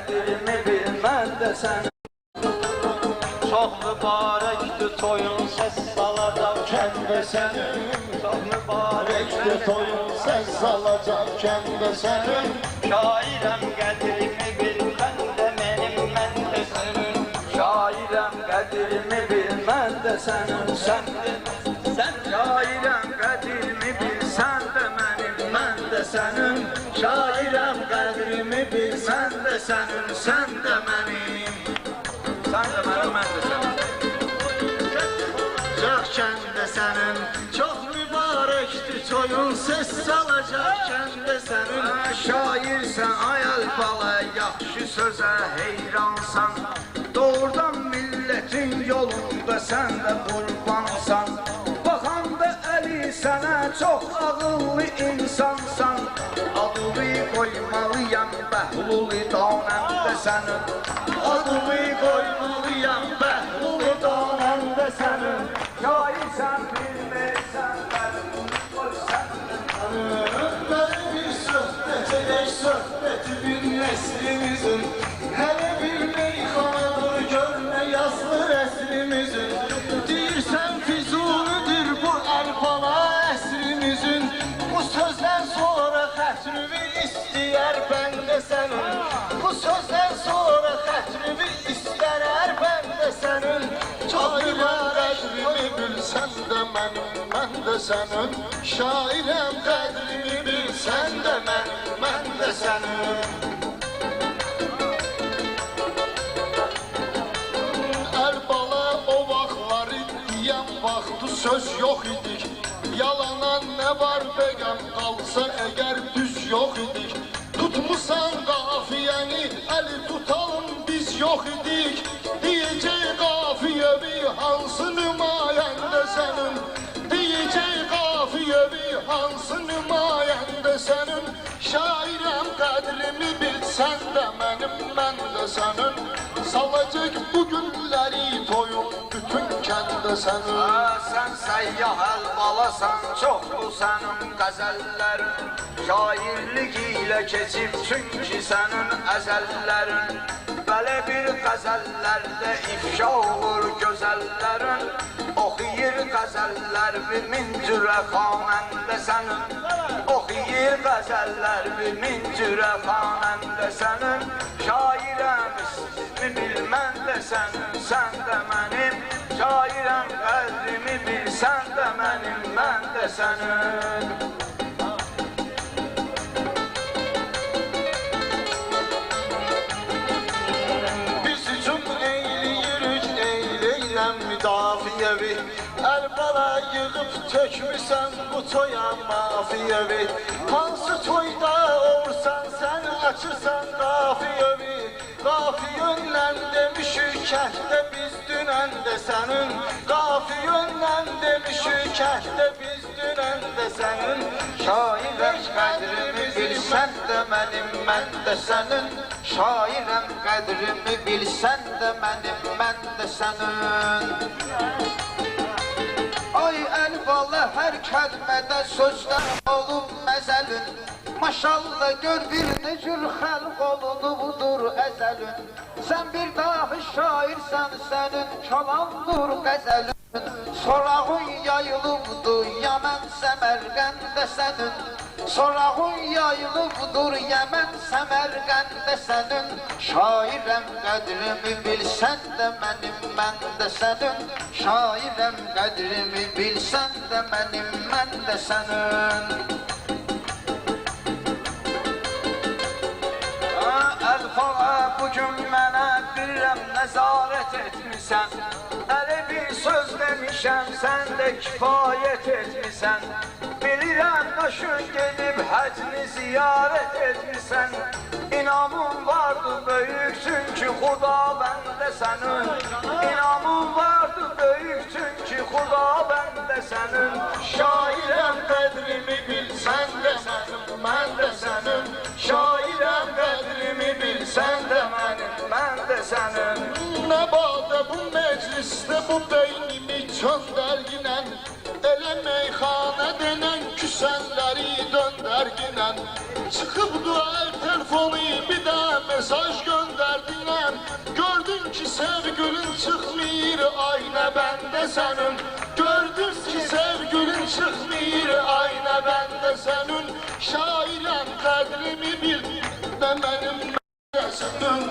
qədrini bilmən də sənin. Çox mübarəkdir toyun, səs salacaqkən də sənin. Çox mübarəkdir toyun, səs salacaqkən də sənin. Şairəm qədrini bilmən də mənim, mən də sənin. Şairəm qədrini bilmən də sənin, sən şairəm qədrini bilsən də mənim, mən də sənin. Şairəm qədrimi bilsən də sənin, sən də mənim. Sən də mənim, mən də sənin. Olacaqkən də sənin, çox mübarəkdir toyun, səs salacaqkən də sənin. Şairsən ay Əlibala, yaxşı sözə heyransan. Doğrudan millətin yolunda sən də qurbansan. Baxanda əli sənə çox ağıllı insansan. Adını qoymalıyam Bəhlul-i Danəm də sənin. Adını qoymalıyam Bəhlul-i Danəm də sənin. Şairsən bilmirsən Bəhlul-i qoysan da sənin. Böyle bir söhbət edək söhbəti bir nəslimizin. Hələ bir meyxanadır görmə yazlı rəslimizin. Deyirsən Füzulidir bu Əlibala əsrimizin. Bu sözdən sonra xətrimi istəyər bəndə sənin. Bu sözdən sonra xətrimi istərər bəndə sənin. Çox mübarəkmi bilsən də mənim, mən də sənin. Şairəm qədrini bilsən də mənim, mən də sənin. Əlibala o vaxtları deyən vaxtı söz yox idik. Yalanan nə var bəgəm qalsa əgər düz yox idik. Tutmusan qafiyəni, əli tutalım biz yox idik. Deyəcək qafiyəvi hansı nümayəndə sənin. Deyəcək qafiyəvi hansı nümayəndə sənin. Şairəm qədrimi bilsən də mənim, mən də sənin. Salacaq bu günləri toyun bütün kəndə sənin. Sən səyyah Əlibalasan, çox bu sənin qəzəllərin. Şairlik ilə keçib çünki sənin əzəllərin. Belə bir qəzəllərdə ifşa olur gözəllərin. Oxuyur qəzəllər bir min cürə xanəndə sənin. Oxuyur qəzəllər bir min cürə xanəndə sənin. Şairəm ismini bilmən də sənin, sən də mənim. Şairəm qədrimi bilsən də mənim, mən də sənin. Biz hücum eyləyirik, eyləyəm müdafiəvi. Əlibala yığıb tökmüsən bu toya mafiyəvi. Hansı toyda olursan sən açırsan qafiyəvi. Qafiyönlə demişik kəhdə biz dünən də sənin. Qafiyönlə demişik kəhdə biz dünən də sənin. Şairəm qədrimi bilsən də mənim, mən də sənin. Şairəm qədrimi bilsən də mənim, mən də sənin. Ay Əlibala hər kəlmədə sözlər olub məzəlin. Maşallah gör bir ne cür xəlq oldu budur əzəlin. Sən bir dahi şairsən, sənin kalandır qəzəlin. Sorağın yayılıbdır Yəmən Səmərqəndə sənin. Sorağın yayılıbdır Yəmən Səmərqəndə sənin. Şairəm qədrimi bilsən də mənim, mən də sənin. Şairəm qədrimi bilsən də mənim, mən də sənin. Əlibala bugün mənə bilirəm nəzarət etmisən. Əli bir söz demişəm, sən də kifayət etmisən. Bilirəm daşın gedib həcni ziyarət etmisən. İnamın vardı böyük çünki Xuda bəndə sənin. İnamın vardı böyük çünki Xuda bəndə sənin. Şairəm qədrimi bilsən də mənim, mən də sənin. Şairəm qədrimi bilsən də mənim, mən də sənin. Nə badə bu məclisdə bu beynimi çöndərginən. Elə meyxana denən küsənləri döndərginən. Çıxıb dual telefonu bir də mesaj göndər. Gördün ki sevgilin çıkmıyor ayna bende senin. Gördün ki sevgilin çıkmıyor ayna bende senin. Şairem kadrimi bil de benim senin.